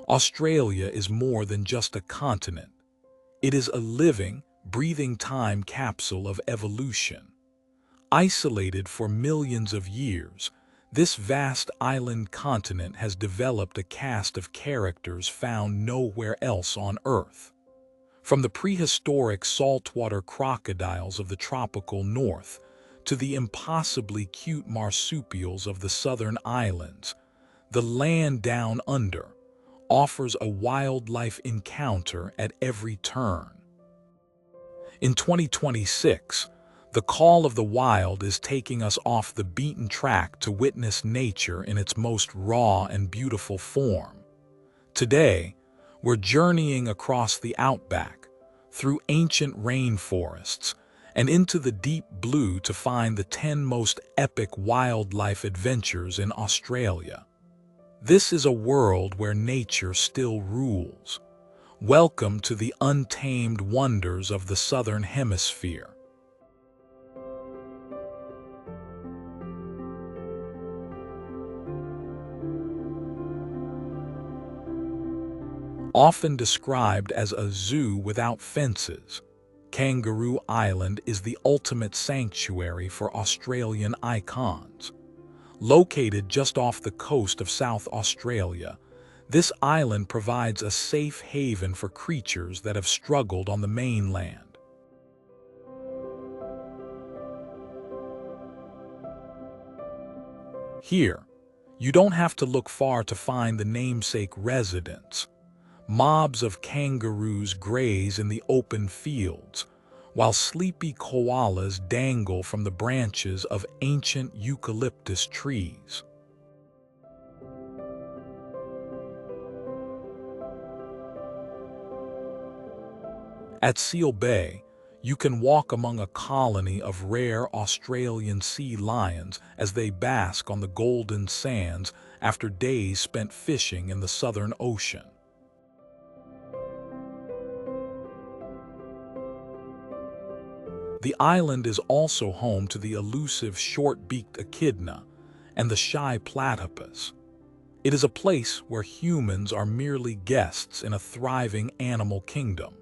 Australia is more than just a continent. It is a living, breathing time capsule of evolution. Isolated for millions of years, this vast island continent has developed a cast of characters found nowhere else on Earth. From the prehistoric saltwater crocodiles of the tropical north to the impossibly cute marsupials of the southern islands, the land down under offers a wildlife encounter at every turn. In 2026, the call of the wild is taking us off the beaten track to witness nature in its most raw and beautiful form. Today, we're journeying across the outback, through ancient rainforests, and into the deep blue to find the 10 most epic wildlife adventures in Australia. This is a world where nature still rules. Welcome to the untamed wonders of the Southern Hemisphere. Often described as a zoo without fences, Kangaroo Island is the ultimate sanctuary for Australian icons. Located just off the coast of South Australia, this island provides a safe haven for creatures that have struggled on the mainland. Here, you don't have to look far to find the namesake residence. Mobs of kangaroos graze in the open fields, while sleepy koalas dangle from the branches of ancient eucalyptus trees. At Seal Bay, you can walk among a colony of rare Australian sea lions as they bask on the golden sands after days spent fishing in the Southern Ocean. The island is also home to the elusive short-beaked echidna and the shy platypus. It is a place where humans are merely guests in a thriving animal kingdom.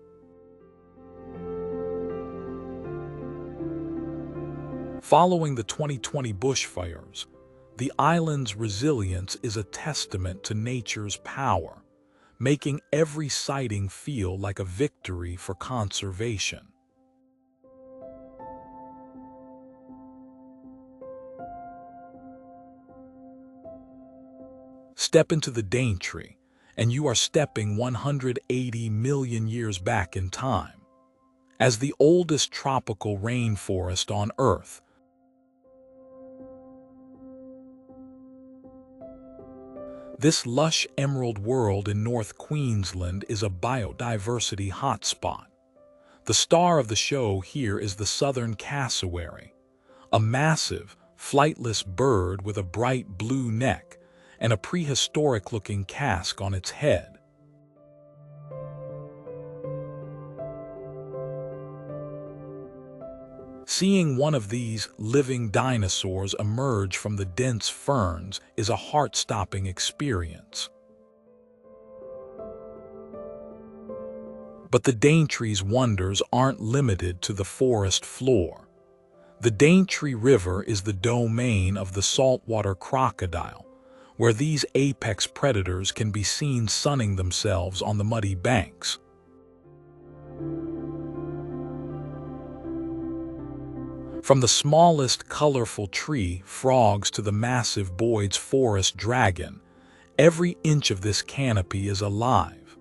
Following the 2020 bushfires, the island's resilience is a testament to nature's power, making every sighting feel like a victory for conservation. Step into the Daintree, and you are stepping 180 million years back in time. As the oldest tropical rainforest on Earth, this lush emerald world in North Queensland is a biodiversity hotspot. The star of the show here is the southern cassowary, a massive, flightless bird with a bright blue neck and a prehistoric-looking casque on its head. Seeing one of these living dinosaurs emerge from the dense ferns is a heart-stopping experience. But the Daintree's wonders aren't limited to the forest floor. The Daintree River is the domain of the saltwater crocodile, where these apex predators can be seen sunning themselves on the muddy banks. From the smallest colorful tree frogs to the massive Boyd's forest dragon, every inch of this canopy is alive.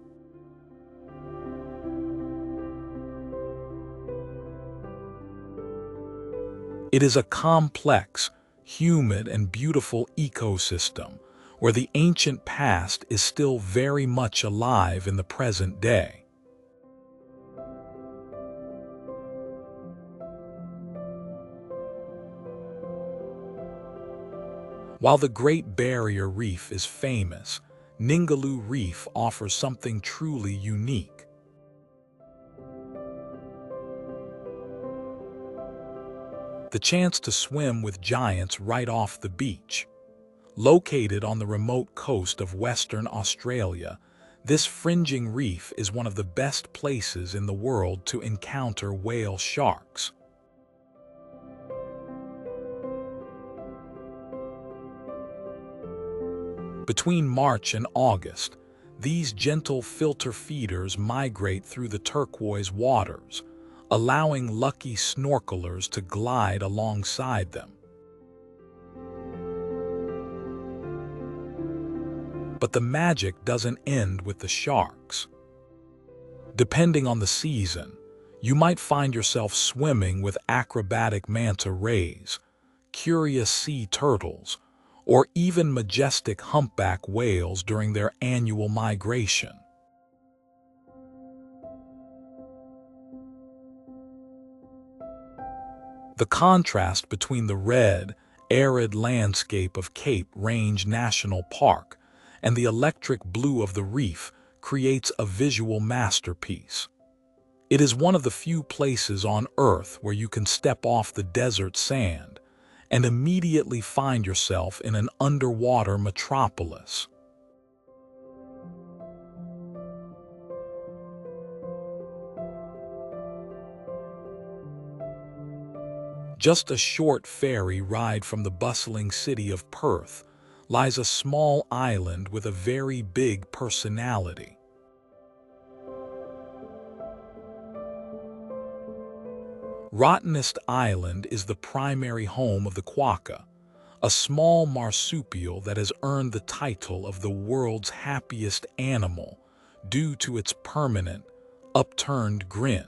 It is a complex, humid, and beautiful ecosystem where the ancient past is still very much alive in the present day. While the Great Barrier Reef is famous, Ningaloo Reef offers something truly unique. The chance to swim with giants right off the beach. Located on the remote coast of Western Australia, This fringing reef is one of the best places in the world to encounter whale sharks. Between March and August, these gentle filter feeders migrate through the turquoise waters, allowing lucky snorkelers to glide alongside them. But the magic doesn't end with the sharks. Depending on the season, you might find yourself swimming with acrobatic manta rays, curious sea turtles, or even majestic humpback whales during their annual migration. The contrast between the red, arid landscape of Cape Range National Park and the electric blue of the reef creates a visual masterpiece. It is one of the few places on Earth where you can step off the desert sand and immediately find yourself in an underwater metropolis. Just a short ferry ride from the bustling city of Perth lies a small island with a very big personality. Rottnest Island is the primary home of the quokka, a small marsupial that has earned the title of the world's happiest animal due to its permanent, upturned grin.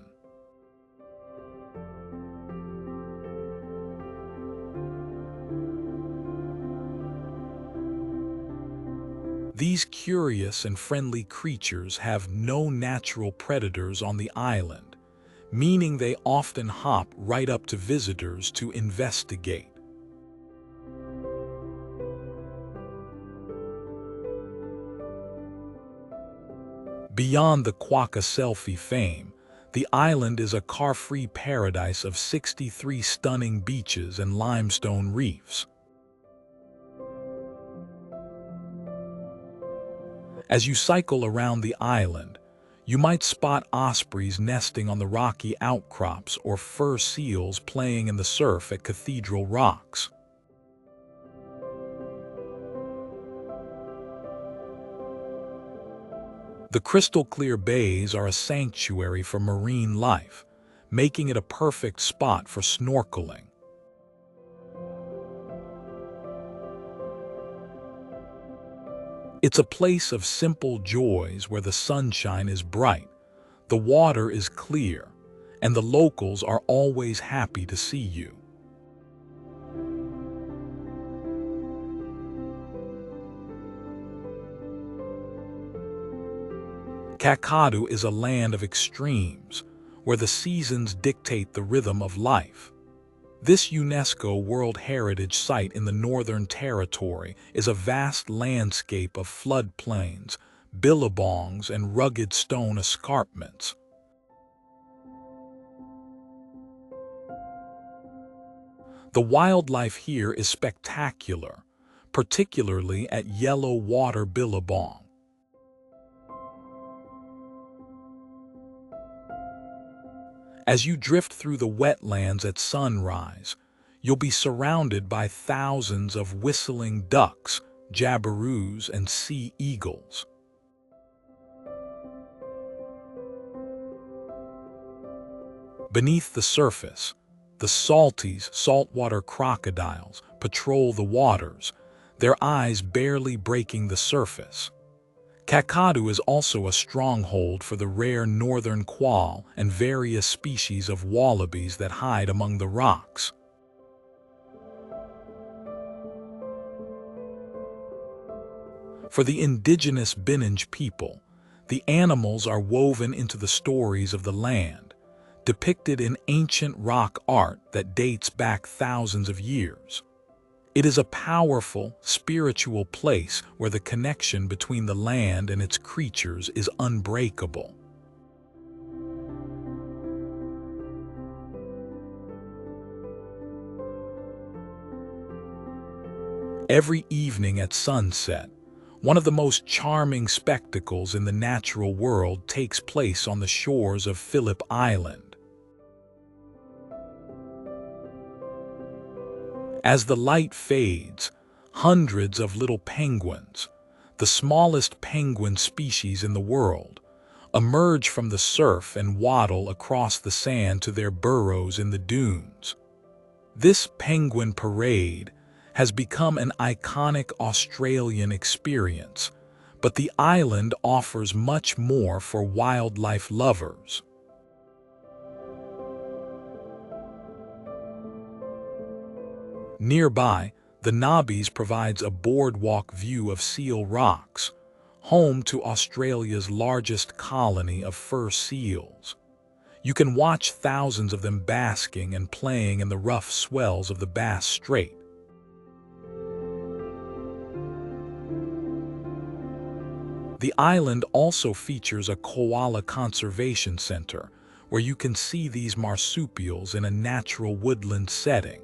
These curious and friendly creatures have no natural predators on the island, meaning they often hop right up to visitors to investigate. Beyond the quokka selfie fame, the island is a car-free paradise of 63 stunning beaches and limestone reefs. As you cycle around the island, you might spot ospreys nesting on the rocky outcrops or fur seals playing in the surf at Cathedral Rocks. The crystal-clear bays are a sanctuary for marine life, making it a perfect spot for snorkeling. It's a place of simple joys where the sunshine is bright, the water is clear, and the locals are always happy to see you. Kakadu is a land of extremes, where the seasons dictate the rhythm of life. This UNESCO World Heritage Site in the Northern Territory is a vast landscape of floodplains, billabongs, and rugged stone escarpments. The wildlife here is spectacular, particularly at Yellow Water Billabong. As you drift through the wetlands at sunrise, you'll be surrounded by thousands of whistling ducks, jabiroos, and sea eagles. Beneath the surface, the salties, saltwater crocodiles, patrol the waters, their eyes barely breaking the surface. Kakadu is also a stronghold for the rare northern quoll and various species of wallabies that hide among the rocks. For the indigenous Bininj people, the animals are woven into the stories of the land, depicted in ancient rock art that dates back thousands of years. It is a powerful, spiritual place where the connection between the land and its creatures is unbreakable. Every evening at sunset, One of the most charming spectacles in the natural world takes place on the shores of Phillip Island. As the light fades, hundreds of little penguins, the smallest penguin species in the world, emerge from the surf and waddle across the sand to their burrows in the dunes. This penguin parade has become an iconic Australian experience, but the island offers much more for wildlife lovers. Nearby, the Nobbies provides a boardwalk view of Seal Rocks, home to Australia's largest colony of fur seals. You can watch thousands of them basking and playing in the rough swells of the Bass Strait. The island also features a koala conservation center, where you can see these marsupials in a natural woodland setting.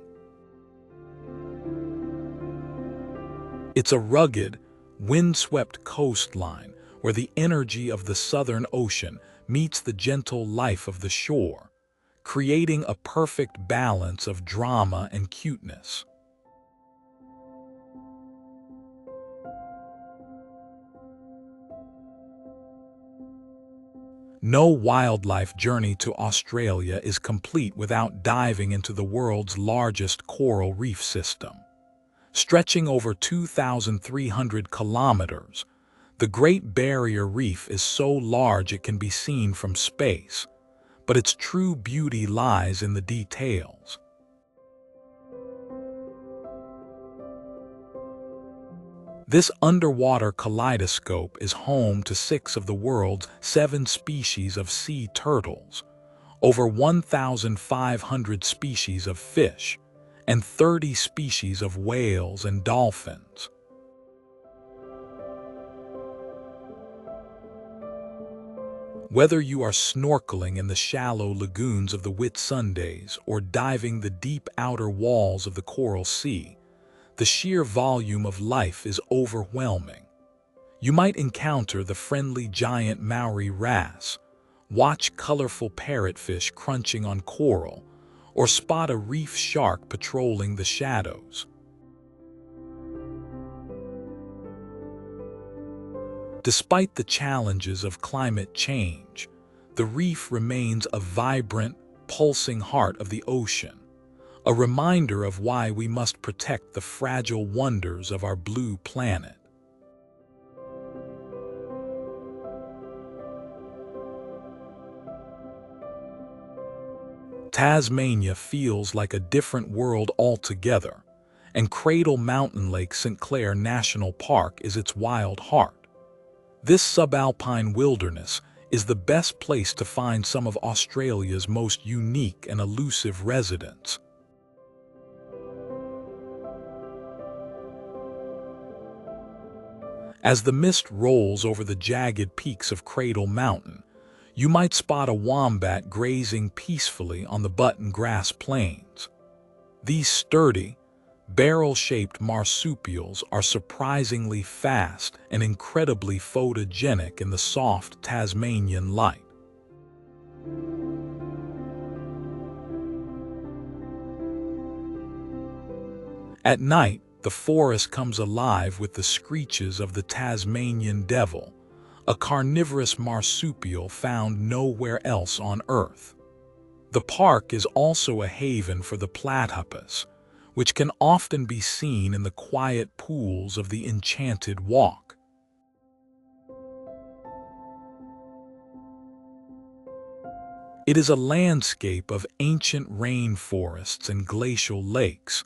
It's a rugged, windswept coastline where the energy of the Southern Ocean meets the gentle life of the shore, creating a perfect balance of drama and cuteness. No wildlife journey to Australia is complete without diving into the world's largest coral reef system. Stretching over 2,300 kilometers, the Great Barrier Reef is so large it can be seen from space, but its true beauty lies in the details. This underwater kaleidoscope is home to 6 of the world's 7 species of sea turtles, over 1,500 species of fish, and 30 species of whales and dolphins. Whether you are snorkeling in the shallow lagoons of the Whitsundays or diving the deep outer walls of the Coral Sea, the sheer volume of life is overwhelming. You might encounter the friendly giant Maori wrasse, watch colorful parrotfish crunching on coral, or spot a reef shark patrolling the shadows. Despite the challenges of climate change, the reef remains a vibrant, pulsing heart of the ocean, a reminder of why we must protect the fragile wonders of our blue planet. Tasmania feels like a different world altogether, and Cradle Mountain Lake St. Clair National Park is its wild heart. This subalpine wilderness is the best place to find some of Australia's most unique and elusive residents. As the mist rolls over the jagged peaks of Cradle Mountain, you might spot a wombat grazing peacefully on the button grass plains. These sturdy, barrel-shaped marsupials are surprisingly fast and incredibly photogenic in the soft Tasmanian light. At night, the forest comes alive with the screeches of the Tasmanian devil, a carnivorous marsupial found nowhere else on Earth. The park is also a haven for the platypus, which can often be seen in the quiet pools of the Enchanted Walk. It is a landscape of ancient rainforests and glacial lakes,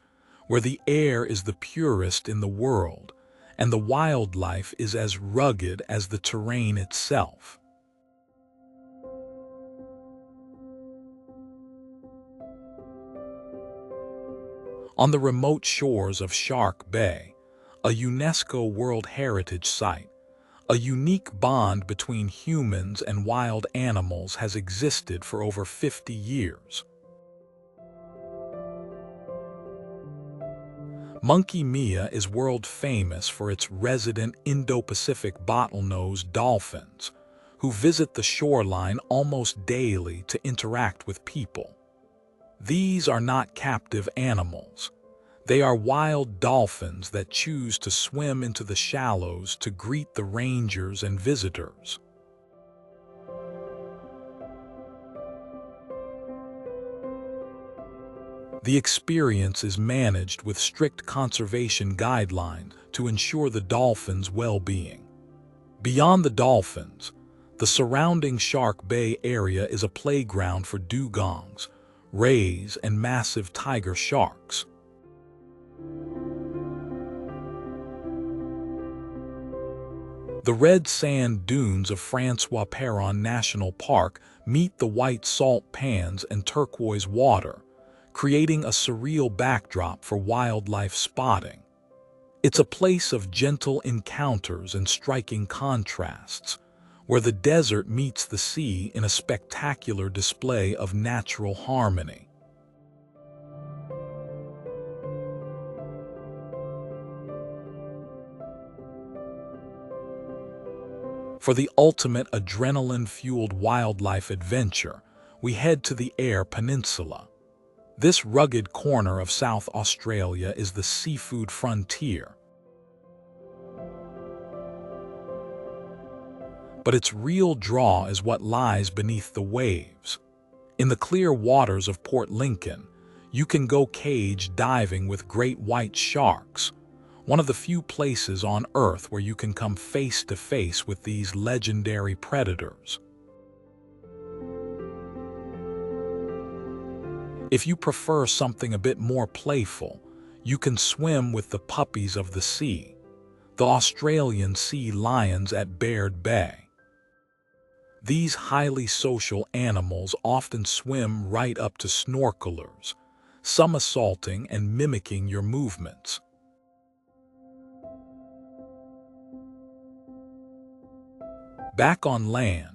where the air is the purest in the world, and the wildlife is as rugged as the terrain itself. On the remote shores of Shark Bay, a UNESCO World Heritage Site, a unique bond between humans and wild animals has existed for over 50 years. Monkey Mia is world famous for its resident Indo-Pacific bottlenose dolphins, who visit the shoreline almost daily to interact with people. These are not captive animals. They are wild dolphins that choose to swim into the shallows to greet the rangers and visitors. The experience is managed with strict conservation guidelines to ensure the dolphins' well-being. Beyond the dolphins, the surrounding Shark Bay area is a playground for dugongs, rays, and massive tiger sharks. The red sand dunes of Francois Peron National Park meet the white salt pans and turquoise water, creating a surreal backdrop for wildlife spotting. It's a place of gentle encounters and striking contrasts, where the desert meets the sea in a spectacular display of natural harmony. For the ultimate adrenaline-fueled wildlife adventure, we head to the Eyre Peninsula. This rugged corner of South Australia is the seafood frontier. But its real draw is what lies beneath the waves. In the clear waters of Port Lincoln, you can go cage diving with great white sharks, one of the few places on Earth where you can come face to face with these legendary predators. If you prefer something a bit more playful, you can swim with the puppies of the sea, the Australian sea lions at Baird Bay. These highly social animals often swim right up to snorkelers, somersaulting and mimicking your movements. Back on land,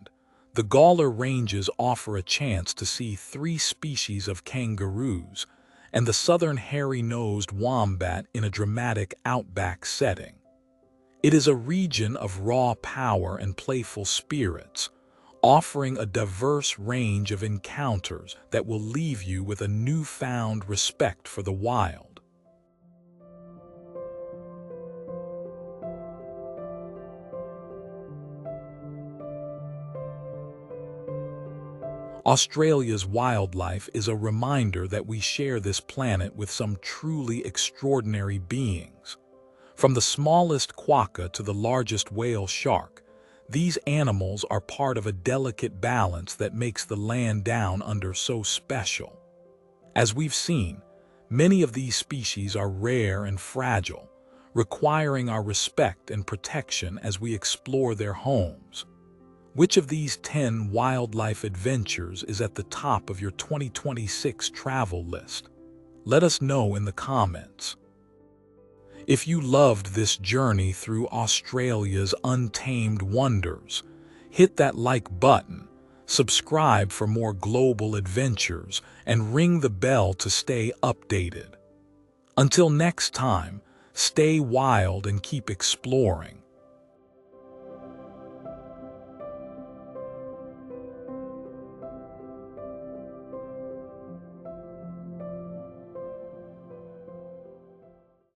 the Gawler Ranges offer a chance to see 3 species of kangaroos and the southern hairy-nosed wombat in a dramatic outback setting. It is a region of raw power and playful spirits, offering a diverse range of encounters that will leave you with a newfound respect for the wild. Australia's wildlife is a reminder that we share this planet with some truly extraordinary beings. From the smallest quokka to the largest whale shark, these animals are part of a delicate balance that makes the land down under so special. As we've seen, many of these species are rare and fragile, requiring our respect and protection as we explore their homes. Which of these 10 wildlife adventures is at the top of your 2026 travel list? Let us know in the comments. If you loved this journey through Australia's untamed wonders, hit that like button, subscribe for more global adventures, and ring the bell to stay updated. Until next time, stay wild and keep exploring.